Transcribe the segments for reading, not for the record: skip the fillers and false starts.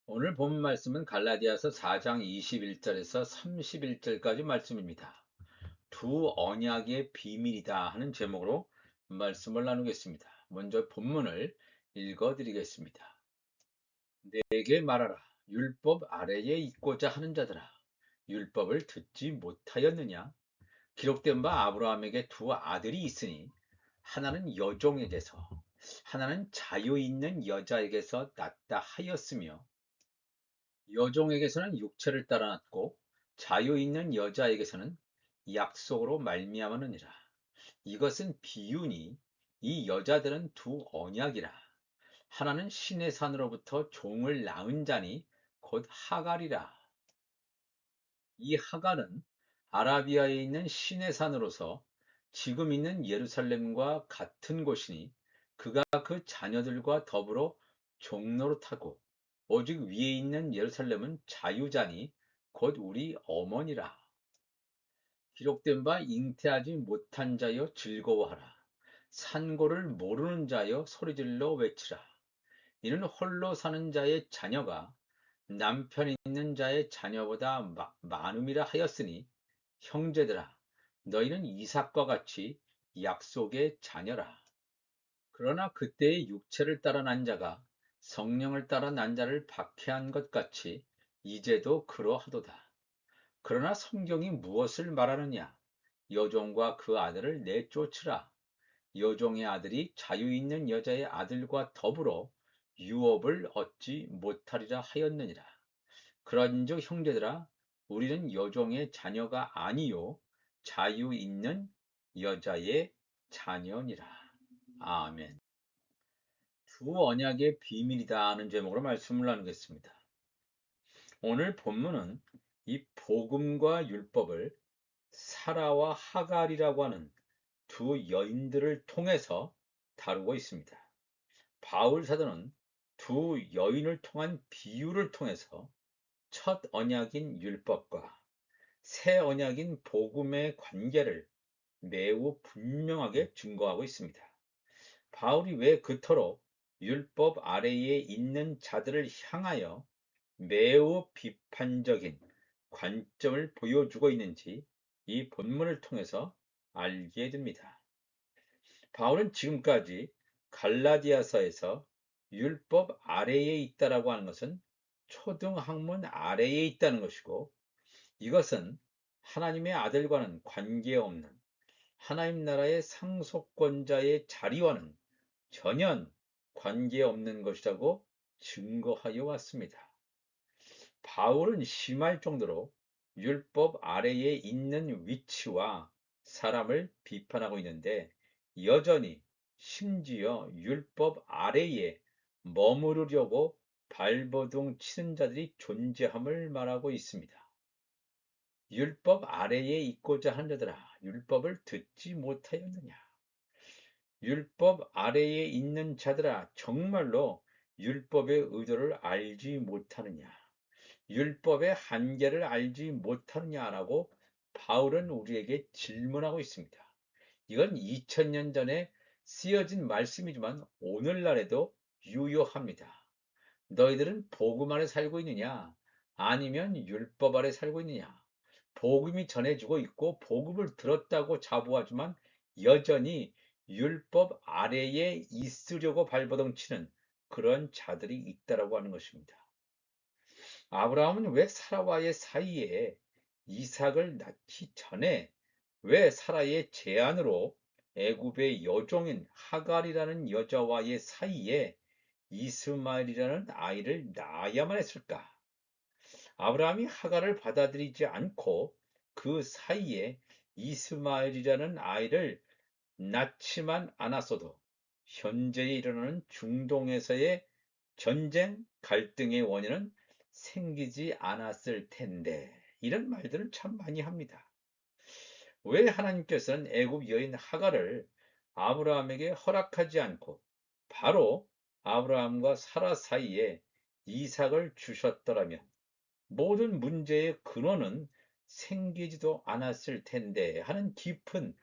오늘 본 말씀은 갈라디아서 4장 21절에서 31절까지 말씀입니다. 두 언약의 비밀이다 하는 제목으로 말씀을 나누겠습니다. 먼저 본문을 읽어 드리겠습니다. 내게 말하라. 율법 아래에 있고자 하는 자들아. 율법을 듣지 못하였느냐? 기록된 바 아브라함에게 두 아들이 있으니 하나는 여종에게서 하나는 자유 있는 여자에게서 났다 하였으며 여종에게서는 육체를 따라 났고 자유 있는 여자에게서는 약속으로 말미암았느니라. 이것은 비유니 이 여자들은 두 언약이라. 하나는 신의 산으로부터 종을 낳은 자니 곧 하갈이라. 이 하갈은 아라비아에 있는 신의 산으로서 지금 있는 예루살렘과 같은 곳이니 그가 그 자녀들과 더불어 종노릇하고 오직 위에 있는 예루살렘은 자유자니 곧 우리 어머니라. 기록된 바 잉태하지 못한 자여 즐거워하라. 산고를 모르는 자여 소리질러 외치라. 이는 홀로 사는 자의 자녀가 남편 있는 자의 자녀보다 많음이라 하였으니 형제들아 너희는 이삭과 같이 약속의 자녀라. 그러나 그때의 육체를 따라 난 자가 성령을 따라 난 자를 박해한 것 같이 이제도 그러하도다. 그러나 성경이 무엇을 말하느냐? 여종과 그 아들을 내쫓으라. 여종의 아들이 자유 있는 여자의 아들과 더불어 유업을 얻지 못하리라 하였느니라. 그런즉 형제들아 우리는 여종의 자녀가 아니요 자유 있는 여자의 자녀니라. 아멘. 두 언약의 비밀이다 하는 제목으로 말씀을 나누겠습니다. 오늘 본문은 이 복음과 율법을 사라와 하갈이라고 하는 두 여인들을 통해서 다루고 있습니다. 바울 사도는 두 여인을 통한 비유를 통해서 첫 언약인 율법과 새 언약인 복음의 관계를 매우 분명하게 증거하고 있습니다. 바울이 왜 그토록 율법 아래에 있는 자들을 향하여 매우 비판적인 관점을 보여주고 있는지 이 본문을 통해서 알게 됩니다. 바울은 지금까지 갈라디아서에서 율법 아래에 있다라고 하는 것은 초등학문 아래에 있다는 것이고 이것은 하나님의 아들과는 관계없는 하나님 나라의 상속권자의 자리와는 전혀 관계없는 것이라고 증거하여 왔습니다. 바울은 심할 정도로 율법 아래에 있는 위치와 사람을 비판하고 있는데 여전히 심지어 율법 아래에 머무르려고 발버둥 치는 자들이 존재함을 말하고 있습니다. 율법 아래에 있고자 한 자들아 율법을 듣지 못하였느냐. 율법 아래에 있는 자들아 정말로 율법의 의도를 알지 못하느냐. 율법의 한계를 알지 못하느냐라고 바울은 우리에게 질문하고 있습니다. 이건 2000년 전에 쓰여진 말씀이지만 오늘날에도 유효합니다. 너희들은 복음 아래 살고 있느냐? 아니면 율법 아래 살고 있느냐? 복음이 전해지고 있고 복음을 들었다고 자부하지만 여전히 율법 아래에 있으려고 발버둥 치는 그런 자들이 있다라고 하는 것입니다. 아브라함은 왜 사라와의 사이에 이삭을 낳기 전에 왜 사라의 제안으로 애굽의 여종인 하갈이라는 여자와의 사이에 이스마엘이라는 아이를 낳아야만 했을까? 아브라함이 하갈을 받아들이지 않고 그 사이에 이스마엘이라는 아이를 낳지만 않았어도 현재에 일어나는 중동에서의 전쟁, 갈등의 원인은 생기지 않았을 텐데 이런 말들을 참 많이 합니다. 왜 하나님께서는 애굽 여인 하갈을 아브라함에게 허락하지 않고 바로 아브라함과 사라 사이에 이삭을 주셨더라면 모든 문제의 근원은 생기지도 않았을 텐데 하는 깊은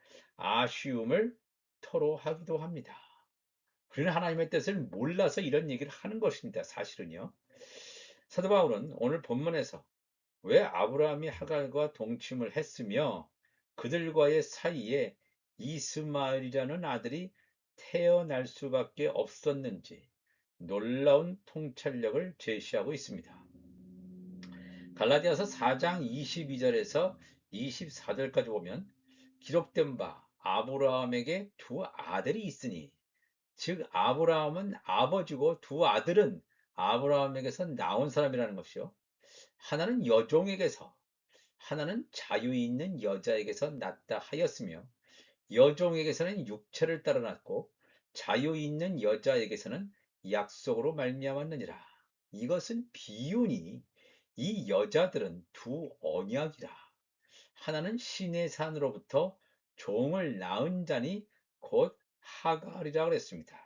아쉬움을 토로하기도 합니다. 우리는 하나님의 뜻을 몰라서 이런 얘기를 하는 것입니다. 사실은요. 사도 바울은 오늘 본문에서 왜 아브라함이 하갈과 동침을 했으며 그들과의 사이에 이스마엘이라는 아들이 태어날 수밖에 없었는지 놀라운 통찰력을 제시하고 있습니다. 갈라디아서 4장 22절에서 24절까지 보면 기록된 바 아브라함에게 두 아들이 있으니 즉 아브라함은 아버지고 두 아들은 아브라함에게서 나온 사람이라는 것이요. 하나는 여종에게서 하나는 자유 있는 여자에게서 났다 하였으며 여종에게서는 육체를 따라 났고 자유 있는 여자에게서는 약속으로 말미암았느니라. 이것은 비유니 이 여자들은 두 언약이라. 하나는 신의 산으로부터 종을 낳은 자니 곧 하갈이라 그랬습니다.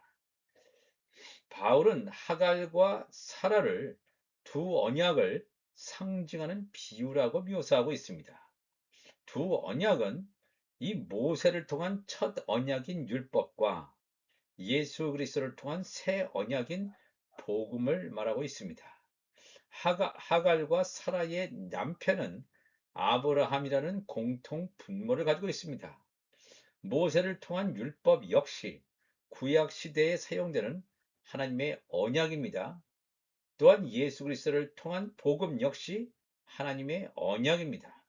바울은 하갈과 사라를 두 언약을 상징하는 비유라고 묘사하고 있습니다. 두 언약은 이 모세를 통한 첫 언약인 율법과 예수 그리스도를 통한 새 언약인 복음을 말하고 있습니다. 하갈과 사라의 남편은 아브라함이라는 공통 분모를 가지고 있습니다. 모세를 통한 율법 역시 구약 시대에 사용되는 하나님의 언약입니다. 또한 예수 그리스도를 통한 복음 역시 하나님의 언약입니다.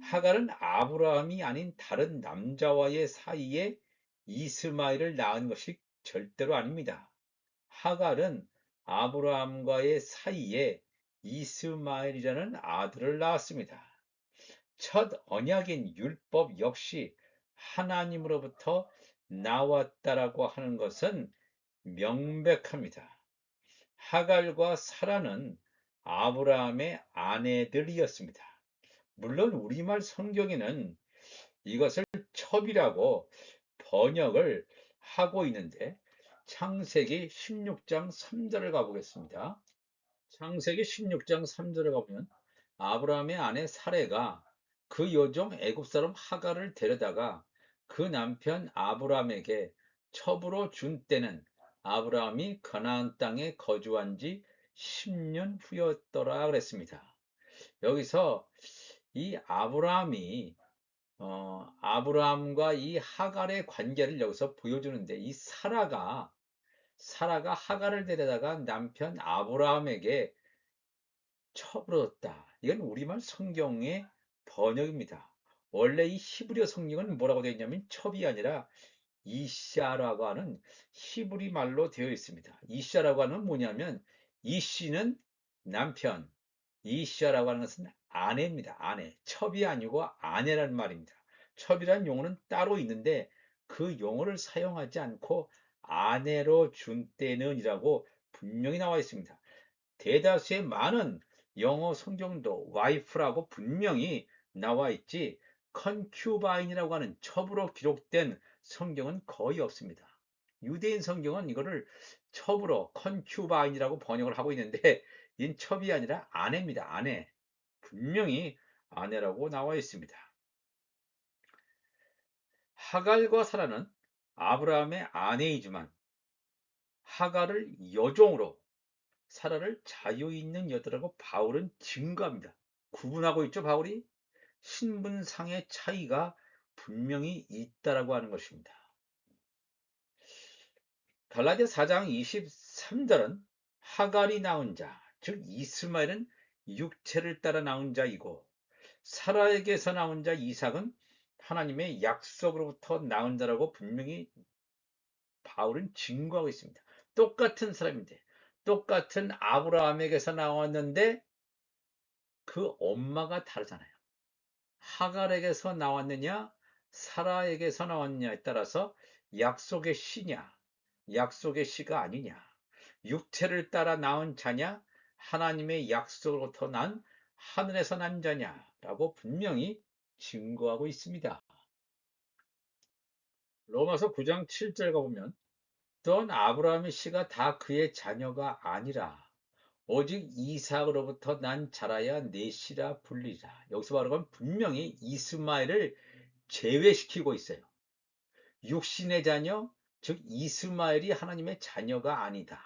하갈은 아브라함이 아닌 다른 남자와의 사이에 이스마엘을 낳은 것이 절대로 아닙니다. 하갈은 아브라함과의 사이에 이스마엘이라는 아들을 낳았습니다. 첫 언약인 율법 역시 하나님으로부터 나왔다라고 하는 것은 명백합니다. 하갈과 사라는 아브라함의 아내들이었습니다. 물론 우리말 성경에는 이것을 첩이라고 번역을 하고 있는데 창세기 16장 3절을 가보겠습니다. 창세기 16장 3절을 가보면 아브라함의 아내 사레가 그 여종 애굽 사람 하갈을 데려다가 그 남편 아브라함에게 첩으로 준 때는 아브라함이 가나안 땅에 거주한 지 10년 후였더라 그랬습니다. 여기서 이 아브라함과 이 하갈의 관계를 여기서 보여주는데 이 사라가 하갈을 데려다가 남편 아브라함에게 첩으로뒀다. 이건 우리말 성경의 번역입니다. 원래 이 히브리어 성경은 뭐라고 되어 있냐면 첩이 아니라 이샤라고 하는 히브리 말로 되어 있습니다. 이샤라고 하는 뭐냐면 이씨는 남편, 이샤라고 하는 것은 아내입니다. 아내. 첩이 아니고 아내란 말입니다. 첩이란 용어는 따로 있는데 그 용어를 사용하지 않고 아내로 준 때는이라고 분명히 나와 있습니다. 대다수의 많은 영어 성경도 와이프라고 분명히 나와 있지 컨큐바인이라고 하는 첩으로 기록된 성경은 거의 없습니다. 유대인 성경은 이거를 첩으로 컨큐바인이라고 번역을 하고 있는데 이 첩이 아니라 아내입니다. 아내. 분명히 아내라고 나와 있습니다. 하갈과 사라는 아브라함의 아내이지만 하갈을 여종으로 사라를 자유 있는 여자라고 바울은 증거합니다. 구분하고 있죠, 바울이? 신분상의 차이가 분명히 있다라고 하는 것입니다. 갈라디아 4장 23절은 하갈이 낳은 자, 즉 이스마엘은 육체를 따라 낳은 자이고 사라에게서 낳은 자 이삭은 하나님의 약속으로부터 낳은 자라고 분명히 바울은 증거하고 있습니다. 똑같은 사람인데 똑같은 아브라함에게서 나왔는데 그 엄마가 다르잖아요. 하갈에게서 나왔느냐 사라에게서 나왔느냐에 따라서 약속의 씨냐 약속의 씨가 아니냐 육체를 따라 낳은 자냐 하나님의 약속으로부터 난 하늘에서 난 자냐라고 분명히 증거하고 있습니다. 로마서 9장 7절 가보면 또한 아브라함의 씨가 다 그의 자녀가 아니라 오직 이삭으로부터 난 자라야 내 씨라 불리라. 여기서 말하면 분명히 이스마엘을 제외시키고 있어요. 육신의 자녀, 즉 이스마엘이 하나님의 자녀가 아니다.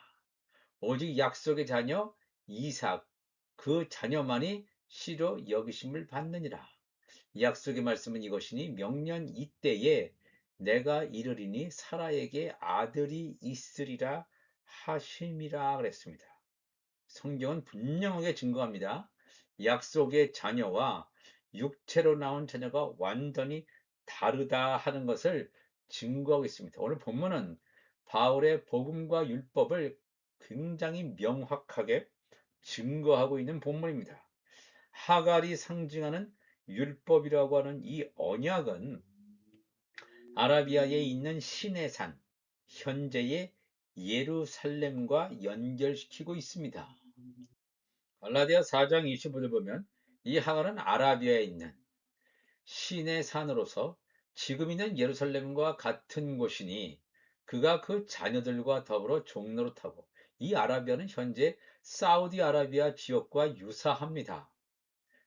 오직 약속의 자녀, 이삭 그 자녀만이 씨로 여기심을 받느니라. 약속의 말씀은 이것이니 명년 이때에 내가 이르리니 사라에게 아들이 있으리라 하심이라 그랬습니다. 성경은 분명하게 증거합니다. 약속의 자녀와 육체로 나온 자녀가 완전히 다르다 하는 것을 증거하고 있습니다. 오늘 본문은 바울의 복음과 율법을 굉장히 명확하게 증거하고 있는 본문입니다. 하갈이 상징하는 율법이라고 하는 이 언약은 아라비아에 있는 신의 산, 현재의 예루살렘과 연결시키고 있습니다. 갈라디아 4장 25절 보면 이 하갈은 아라비아에 있는 신의 산으로서 지금 있는 예루살렘과 같은 곳이니 그가 그 자녀들과 더불어 종로를 타고 이 아라비아는 현재 사우디아라비아 지역과 유사합니다.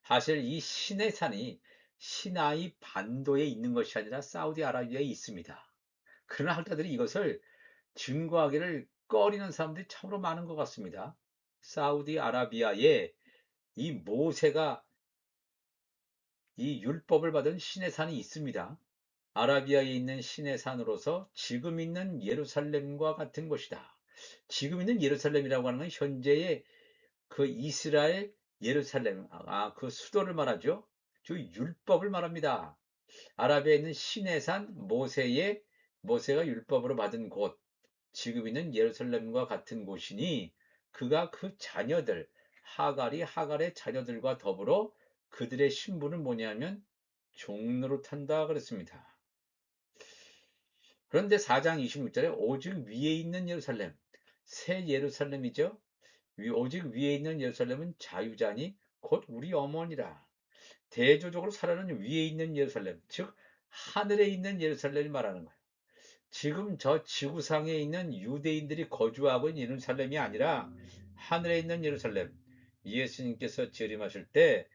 사실 이 신의 산이 시나이 반도에 있는 것이 아니라 사우디아라비아에 있습니다. 그러나 학자들이 이것을 증거하기를 꺼리는 사람들이 참으로 많은 것 같습니다. 사우디아라비아에 이 모세가 이 율법을 받은 신의 산이 있습니다. 아라비아에 있는 신의 산으로서 지금 있는 예루살렘과 같은 곳이다. 지금 있는 예루살렘이라고 하는 건 현재의 그 이스라엘 예루살렘, 그 수도를 말하죠. 그 율법을 말합니다. 아라비아에 있는 신의 산 모세가 율법으로 받은 곳, 지금 있는 예루살렘과 같은 곳이니 그가 그 자녀들, 하갈의 자녀들과 더불어 그들의 신분은 뭐냐면 종로로 탄다 그랬습니다. 그런데 4장 26절에 오직 위에 있는 예루살렘, 새 예루살렘이죠. 오직 위에 있는 예루살렘은 자유자니 곧 우리 어머니라. 대조적으로 살아는 위에 있는 예루살렘, 즉 하늘에 있는 예루살렘을 말하는 거예요. 지금 저 지구상에 있는 유대인들이 거주하고 있는 예루살렘이 아니라 하늘에 있는 예루살렘. 예수님께서 재림하실 때,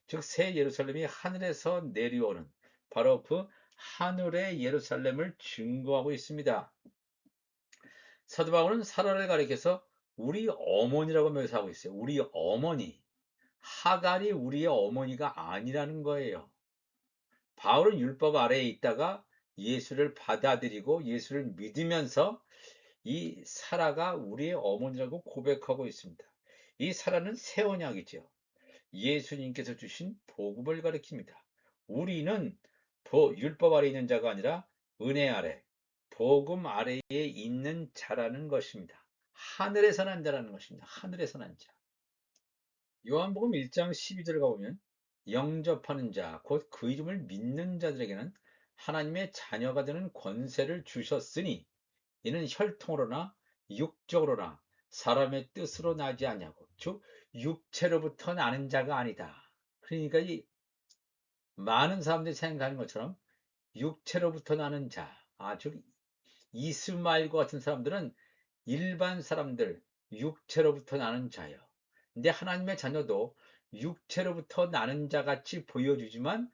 즉 새 예루살렘이 하늘에서 내려오는 바로 그 하늘의 예루살렘을 증거하고 있습니다. 사도 바울은 사라를 가리켜서 우리 어머니라고 묘사하고 있어요. 우리 어머니. 하갈이 우리의 어머니가 아니라는 거예요. 바울은 율법 아래에 있다가 예수를 받아들이고 예수를 믿으면서 이 사라가 우리의 어머니라고 고백하고 있습니다. 이 사라는 새 언약이죠. 예수님께서 주신 복음을 가리킵니다. 우리는 율법 아래에 있는 자가 아니라 은혜 아래, 복음 아래에 있는 자라는 것입니다. 하늘에서 난 자라는 것입니다. 하늘에서 난 자. 요한복음 1장 12절을 가보면 영접하는 자, 곧 그 이름을 믿는 자들에게는 하나님의 자녀가 되는 권세를 주셨으니 이는 혈통으로나 육적으로나 사람의 뜻으로 나지 아니하고 즉 육체로부터 나는 자가 아니다. 그러니까 이 많은 사람들이 생각하는 것처럼 육체로부터 나는 자, 즉 이스마엘과 같은 사람들은 일반 사람들, 육체로부터 나는 자요. 근데 하나님의 자녀도 육체로부터 나는 자 같이 보여주지만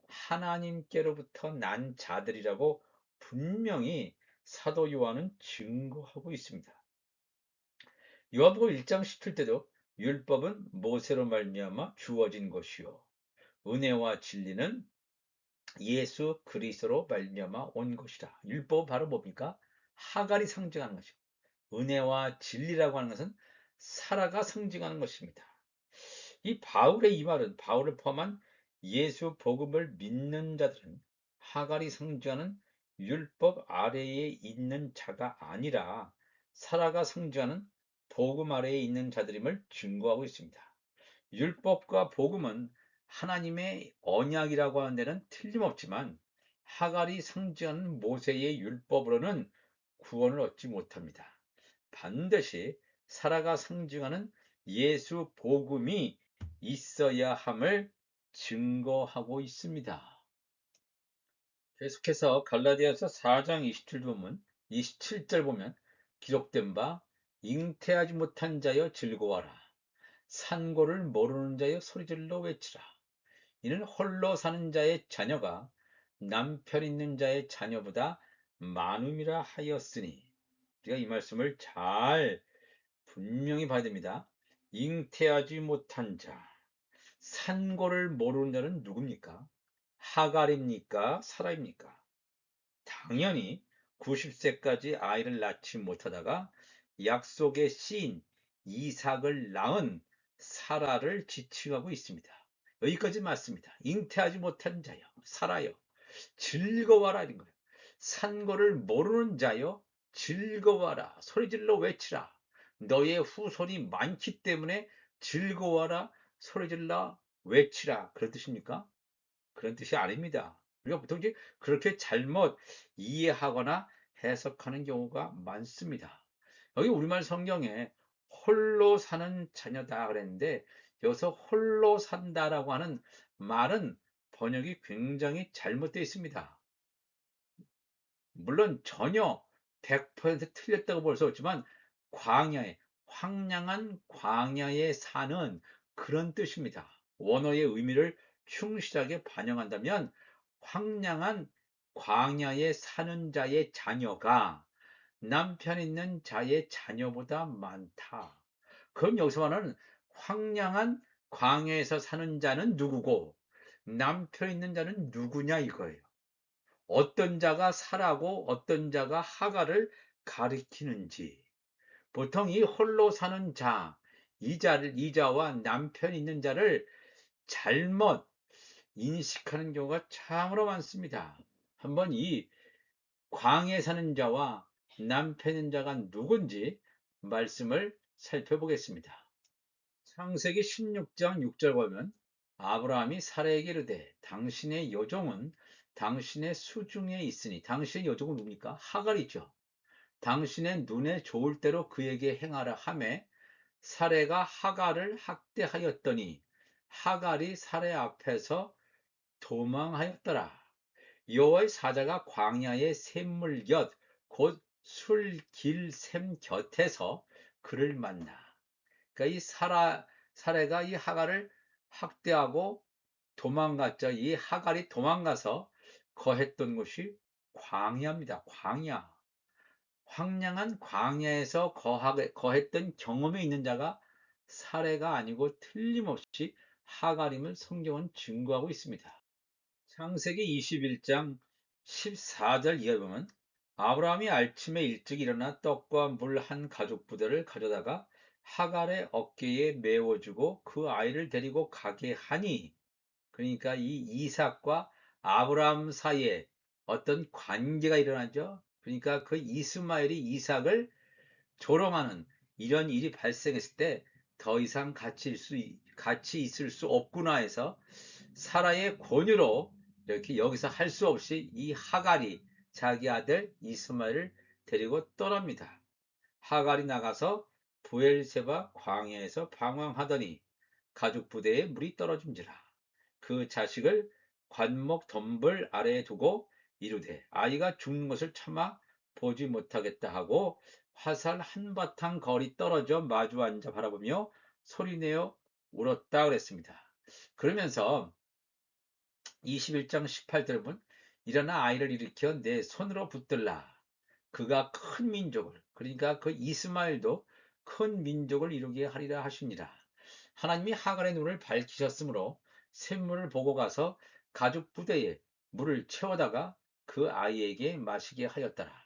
하나님께로부터 난 자들이라고 분명히 사도 요한은 증거하고 있습니다. 요한복음 1장 17절도 율법은 모세로 말미암아 주어진 것이요 은혜와 진리는 예수 그리스도로 말미암아 온 것이라. 율법은 바로 뭡니까? 하갈이 상징하는 것이고 은혜와 진리라고 하는 것은 사라가 상징하는 것입니다. 이 바울의 이 말은 바울을 포함한 예수 복음을 믿는 자들은 하갈이 상징하는 율법 아래에 있는 자가 아니라 사라가 상징하는 복음 아래에 있는 자들임을 증거하고 있습니다. 율법과 복음은 하나님의 언약이라고 하는 데는 틀림없지만 하갈이 상징하는 모세의 율법으로는 구원을 얻지 못합니다. 반드시 사라가 상징하는 예수 복음이 있어야 함을 증거하고 있습니다. 계속해서 갈라디아서 4장 27절 보면 기록된 바 잉태하지 못한 자여 즐거워라. 산고를 모르는 자여 소리질러 외치라. 이는 홀로 사는 자의 자녀가 남편 있는 자의 자녀보다 많음이라 하였으니 우리가 이 말씀을 잘 분명히 봐야 됩니다. 잉태하지 못한 자, 산고를 모르는 자는 누굽니까? 하갈입니까? 사라입니까? 당연히 90세까지 아이를 낳지 못하다가 약속의 씨인 이삭을 낳은 사라를 지칭하고 있습니다. 여기까지 맞습니다. 잉태하지 못한 자여, 사라여, 즐거워라 이런 거예요. 산고를 모르는 자여, 즐거워라, 소리질러 외치라. 너의 후손이 많기 때문에 즐거워라, 소리질러 외치라. 그런 뜻입니까? 그런 뜻이 아닙니다. 우리가 보통 이제 그렇게 잘못 이해하거나 해석하는 경우가 많습니다. 여기 우리말 성경에 홀로 사는 자녀다 그랬는데 여기서 홀로 산다라고 하는 말은 번역이 굉장히 잘못되어 있습니다. 물론 전혀 100% 틀렸다고 볼 수 없지만 광야에, 황량한 광야에 사는 그런 뜻입니다. 원어의 의미를 충실하게 반영한다면 황량한 광야에 사는 자의 자녀가 남편 있는 자의 자녀보다 많다. 그럼 여기서 말하는 황량한 광야에서 사는 자는 누구고 남편 있는 자는 누구냐 이거예요. 어떤 자가 사라고 어떤 자가 하갈을 가리키는지. 보통 이 홀로 사는 자, 이자와 남편 있는 자를 잘못 인식하는 경우가 참으로 많습니다. 한번 이 광야에 사는 자와 남편 있는 자가 누군지 말씀을 살펴보겠습니다. 창세기 16장 6절 보면 아브라함이 사라에게 이르되 당신의 여종은 당신의 수중에 있으니 당신의 여종은 누굽니까? 하갈이죠. 당신의 눈에 좋을 대로 그에게 행하라 하매 사레가 하갈을 학대하였더니 하갈이 사레 앞에서 도망하였더라. 여호와의 사자가 광야의 샘물 곁 곧 술길샘 곁에서 그를 만나. 그러니까 이 사레가 이 하갈을 학대하고 도망갔죠. 이 하갈이 도망가서 거했던 곳이 광야입니다. 광야. 황량한 광야에서 거했던 경험이 있는 자가 사레가 아니고 틀림없이 하갈임을 성경은 증거하고 있습니다. 창세기 21장 14절 이하에 보면 아브라함이 아침에 일찍 일어나 떡과 물 한 가죽 부대를 가져다가 하갈의 어깨에 메워주고 그 아이를 데리고 가게 하니, 그러니까 이 이삭과 아브라함 사이에 어떤 관계가 일어나죠. 그러니까 그 이스마엘이 이삭을 조롱하는 이런 일이 발생했을 때 더 이상 같이 있을 수 없구나 해서 사라의 권유로 이렇게 여기서 할 수 없이 이 하갈이 자기 아들 이스마엘을 데리고 떠납니다. 하갈이 나가서 부엘세바 광야에서 방황하더니 가죽 부대에 물이 떨어짐지라. 그 자식을 관목 덤불 아래에 두고 이르되 아이가 죽는 것을 차마 보지 못하겠다 하고 화살 한바탕 거리 떨어져 마주 앉아 바라보며 소리내어 울었다 그랬습니다. 그러면서 21장 18절 보면 일어나 아이를 일으켜 내 손으로 붙들라. 그가 큰 민족을, 그러니까 그 이스마엘도 큰 민족을 이루게 하리라 하시니라. 하나님이 하갈의 눈을 밝히셨으므로 샘물을 보고 가서 가죽 부대에 물을 채워다가 그 아이에게 마시게 하였더라.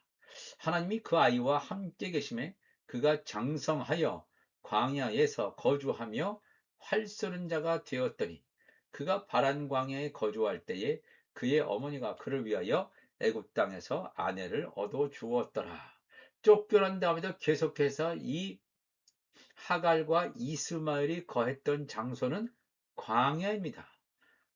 하나님이 그 아이와 함께 계심에 그가 장성하여 광야에서 거주하며 활 쏘는 자가 되었더니 그가 바란 광야에 거주할 때에 그의 어머니가 그를 위하여 애굽 땅에서 아내를 얻어 주었더라. 쫓겨난 다음에도 계속해서 이 하갈과 이스마엘이 거했던 장소는 광야입니다.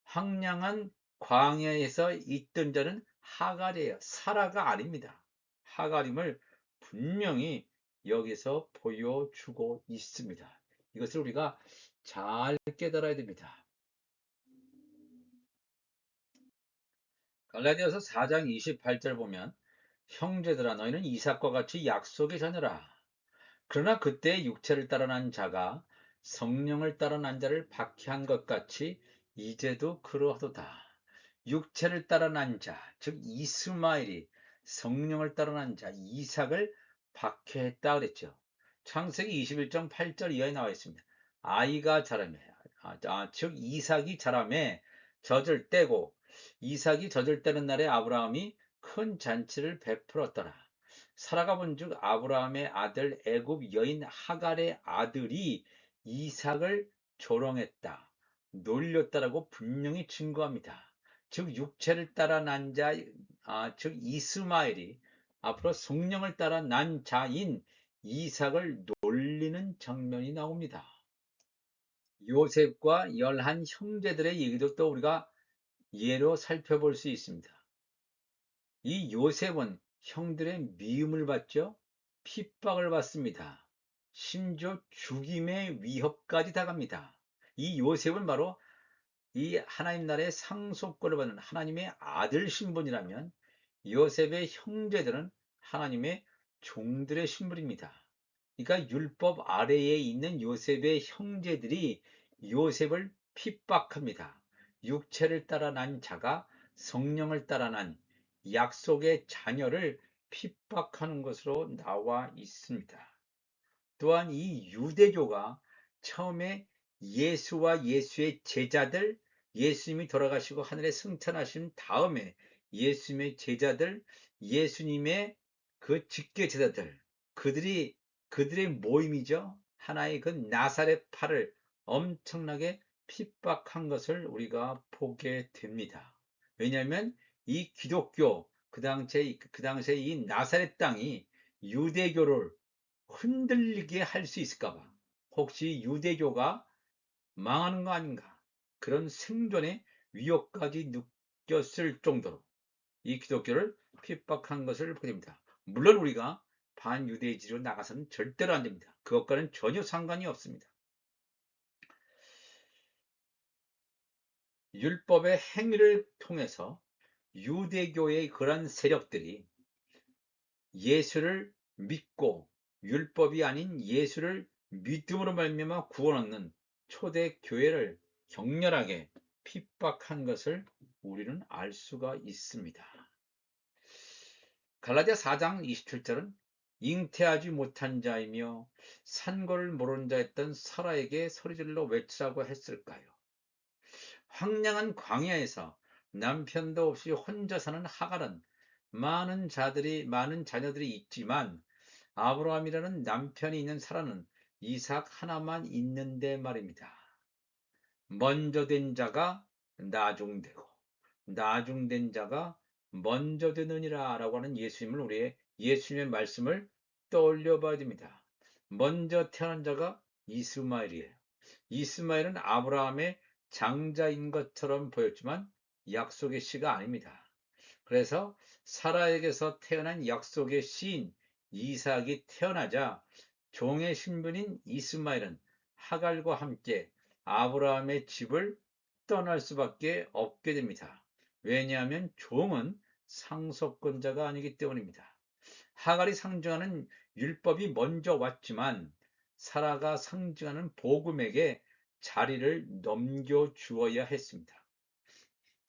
황량한 광야에서 있던 자는 하갈이에요. 사라가 아닙니다. 하갈임을 분명히 여기서 보여주고 있습니다. 이것을 우리가 잘 깨달아야 됩니다. 갈라디아서 4장 28절 보면 형제들아 너희는 이삭과 같이 약속의 자녀라. 그러나 그때 육체를 따라 난 자가 성령을 따라 난 자를 박해한 것 같이 이제도 그러하도다. 육체를 따라 난 자, 즉 이스마엘이 성령을 따라 난 자, 이삭을 박해했다 그랬죠. 창세기 21장 8절 이하에 나와 있습니다. 아이가 자라매, 즉 이삭이 자라매 젖을 떼고, 이삭이 젖을 떼는 날에 아브라함이 큰 잔치를 베풀었더라. 사라가 본즉 아브라함의 아들 애굽 여인 하갈의 아들이 이삭을 조롱했다, 놀렸다라고 분명히 증거합니다. 즉 육체를 따라 난 자, 즉 이스마엘이 앞으로 성령을 따라 난 자인 이삭을 놀리는 장면이 나옵니다. 요셉과 열한 형제들의 얘기도 또 우리가 예로 살펴볼 수 있습니다. 이 요셉은 형들의 미움을 받죠. 핍박을 받습니다. 심지어 죽임의 위협까지 당합니다. 이 요셉은 바로 이 하나님 나라의 상속권을 받는 하나님의 아들 신분이라면, 요셉의 형제들은 하나님의 종들의 신분입니다. 그러니까 율법 아래에 있는 요셉의 형제들이 요셉을 핍박합니다. 육체를 따라 난 자가 성령을 따라 난 약속의 자녀를 핍박하는 것으로 나와 있습니다. 또한 이 유대교가 처음에 예수와 예수의 제자들, 예수님이 돌아가시고 하늘에 승천하신 다음에 예수님의 제자들, 예수님의 그 직계 제자들, 그들이 그들의 모임이죠. 하나의 그 나사렛파를 엄청나게 핍박한 것을 우리가 보게 됩니다. 왜냐하면 이 기독교, 그 당시에 이 나사렛 땅이 유대교를 흔들리게 할 수 있을까 봐, 혹시 유대교가 망하는 거 아닌가, 그런 생존의 위협까지 느꼈을 정도로 이 기독교를 핍박한 것을 보게 됩니다. 물론 우리가 반유대주의로 나가서는 절대로 안 됩니다. 그것과는 전혀 상관이 없습니다. 율법의 행위를 통해서 유대교의 그런 세력들이 예수를 믿고 율법이 아닌 예수를 믿음으로 말미암아 구원 얻는 초대 교회를 격렬하게 핍박한 것을 우리는 알 수가 있습니다. 갈라디아 4장 27절은 잉태하지 못한 자이며 산고를 모르는 자였던 사라에게 소리질러 외치라고 했을까요? 황량한 광야에서 남편도 없이 혼자 사는 하갈은 많은 자녀들이 있지만 아브라함이라는 남편이 있는 사라는 이삭 하나만 있는데 말입니다. 먼저 된 자가 나중되고 나중된 자가 먼저 되느니라 라고 하는 예수님의 말씀을 떠올려 봐야 됩니다. 먼저 태어난 자가 이스마엘이에요. 이스마엘은 아브라함의 장자인 것처럼 보였지만 약속의 씨가 아닙니다. 그래서 사라에게서 태어난 약속의 씨인 이삭이 태어나자 종의 신분인 이스마엘은 하갈과 함께 아브라함의 집을 떠날 수밖에 없게 됩니다. 왜냐하면 종은 상속권자가 아니기 때문입니다. 하갈이 상징하는 율법이 먼저 왔지만 사라가 상징하는 복음에게 자리를 넘겨주어야 했습니다.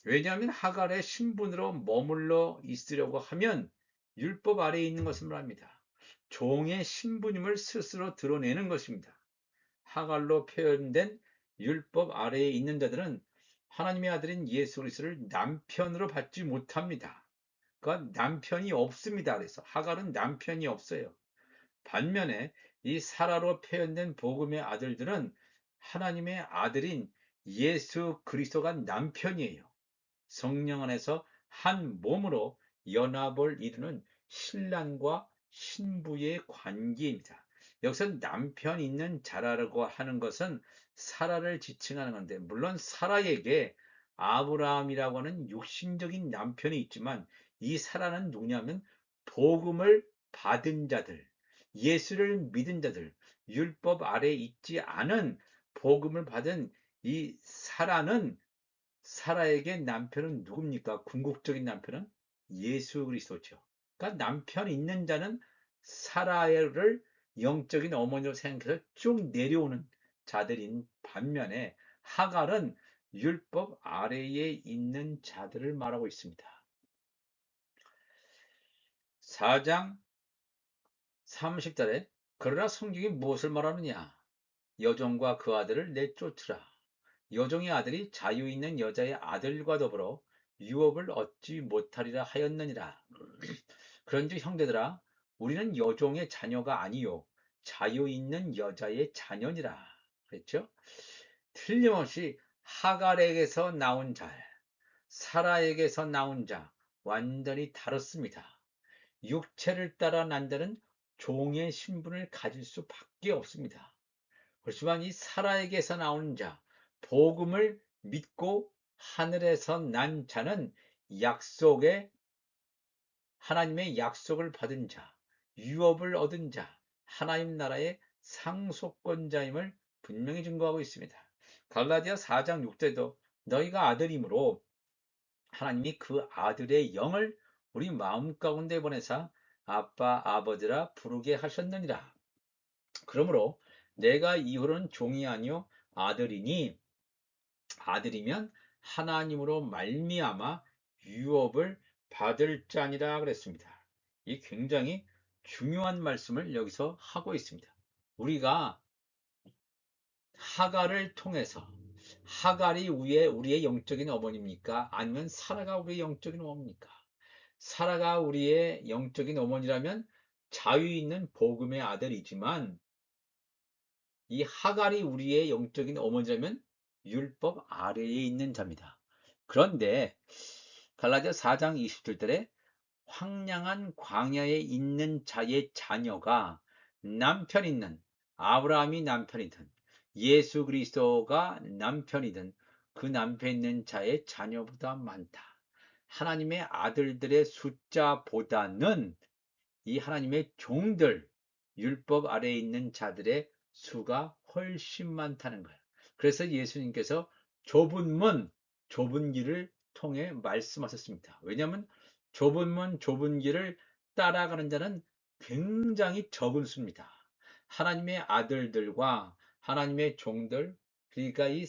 왜냐하면 하갈의 신분으로 머물러 있으려고 하면 율법 아래에 있는 것을 말합니다. 종의 신분임을 스스로 드러내는 것입니다. 하갈로 표현된 율법 아래에 있는 자들은 하나님의 아들인 예수 그리스도를 남편으로 받지 못합니다. 그러니까 남편이 없습니다. 그래서 하갈은 남편이 없어요. 반면에 이 사라로 표현된 복음의 아들들은 하나님의 아들인 예수 그리스도가 남편이에요. 성령 안에서 한 몸으로 연합을 이루는 신랑과 신부의 관계입니다. 여기서 남편 있는 자라고 하는 것은 사라를 지칭하는 건데, 물론 사라에게 아브라함이라고 하는 육신적인 남편이 있지만 이 사라는 누구냐면 복음을 받은 자들, 예수를 믿은 자들, 율법 아래에 있지 않은 복음을 받은 이 사라는, 사라에게 남편은 누굽니까? 궁극적인 남편은 예수 그리스도죠. 그러니까 남편 있는 자는 사라를 영적인 어머니로 생각해서 쭉 내려오는 자들인 반면에 하갈은 율법 아래에 있는 자들을 말하고 있습니다. 4장 30절에 그러나 성경이 무엇을 말하느냐? 여종과 그 아들을 내쫓으라. 여종의 아들이 자유 있는 여자의 아들과 더불어 유업을 얻지 못하리라 하였느니라. 그런즉 형제들아, 우리는 여종의 자녀가 아니요 자유 있는 여자의 자녀니라. 그랬죠? 틀림없이 하갈에게서 나온 자, 사라에게서 나온 자 완전히 다릅니다. 육체를 따라 난 자는 종의 신분을 가질 수밖에 없습니다. 그렇지만 이 사라에게서 나온 자, 복음을 믿고 하늘에서 난 자는 하나님의 약속을 받은 자, 유업을 얻은 자, 하나님 나라의 상속권자임을 분명히 증거하고 있습니다. 갈라디아 4장 6절도 너희가 아들이므로 하나님이 그 아들의 영을 우리 마음 가운데 보내사 아빠 아버지라 부르게 하셨느니라. 그러므로 내가 이후로는 종이 아니요 아들이면 하나님으로 말미암아 유업을 받을 자니라 그랬습니다. 이 굉장히 중요한 말씀을 여기서 하고 있습니다. 우리가 하갈을 통해서 하갈이 우리의 영적인 어머니입니까? 아니면 사라가 우리의 영적인 어머니입니까? 사라가 우리의 영적인 어머니라면 자유 있는 복음의 아들이지만 이 하갈이 우리의 영적인 어머니라면 율법 아래에 있는 자입니다. 그런데 갈라디아 4장 20절에 황량한 광야에 있는 자의 자녀가 남편 있는 아브라함이 남편이든 예수 그리스도가 남편이든 그 남편 있는 자의 자녀보다 많다. 하나님의 아들들의 숫자보다는 이 하나님의 종들, 율법 아래에 있는 자들의 수가 훨씬 많다는 거예요. 그래서 예수님께서 좁은 문, 좁은 길을 통해 말씀하셨습니다. 왜냐하면 좁은 문, 좁은 길을 따라가는 자는 굉장히 적은 수입니다. 하나님의 아들들과 하나님의 종들, 그러니까 이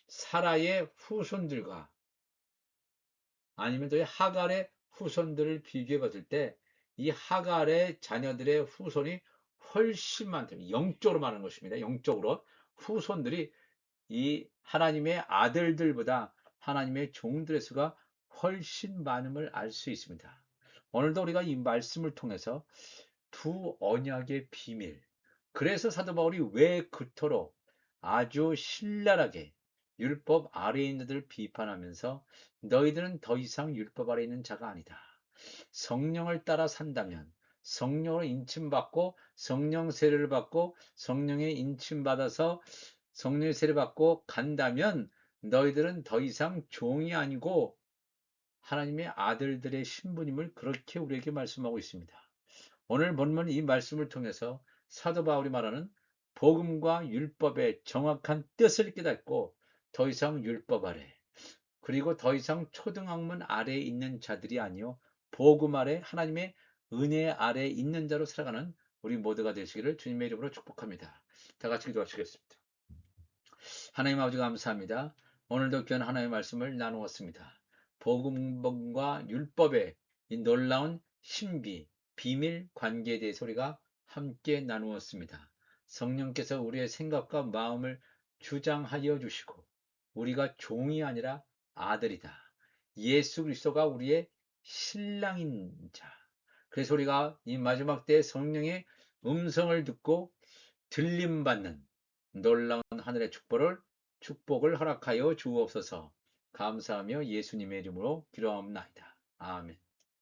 사라의 후손들과 아니면 또 하갈의 후손들을 비교해 봤을 때 이 하갈의 자녀들의 후손이 훨씬 많답니다. 영적으로 말하는 것입니다. 영적으로 후손들이 이 하나님의 아들들보다 하나님의 종들의 수가 훨씬 많음을 알 수 있습니다. 오늘도 우리가 이 말씀을 통해서 두 언약의 비밀, 그래서 사도 바울이 왜 그토록 아주 신랄하게 율법 아래에 있는 자들을 비판하면서 너희들은 더 이상 율법 아래에 있는 자가 아니다. 성령을 따라 산다면 성령으로 인침받고 성령 세례를 받고 성령의 인침받아서 성령의 세례를 받고 간다면 너희들은 더 이상 종이 아니고 하나님의 아들들의 신분임을 그렇게 우리에게 말씀하고 있습니다. 오늘 본문 이 말씀을 통해서 사도 바울이 말하는 복음과 율법의 정확한 뜻을 깨닫고 더 이상 율법 아래 그리고 더 이상 초등학문 아래에 있는 자들이 아니요 복음 아래 하나님의 은혜 아래에 있는 자로 살아가는 우리 모두가 되시기를 주님의 이름으로 축복합니다. 다 같이 기도하시겠습니다. 하나님 아버지 감사합니다. 오늘도 귀한 하나님의 말씀을 나누었습니다. 복음과 율법의 이 놀라운 신비, 비밀 관계에 대해서 우리가 함께 나누었습니다. 성령께서 우리의 생각과 마음을 주장하여 주시고 우리가 종이 아니라 아들이다. 예수 그리스도가 우리의 신랑인 자. 그래서 우리가 이 마지막 때 성령의 음성을 듣고 들림받는 놀라운 하늘의 축복을 허락하여 주옵소서. 감사하며 예수님의 이름으로 기도하옵나이다. 아멘.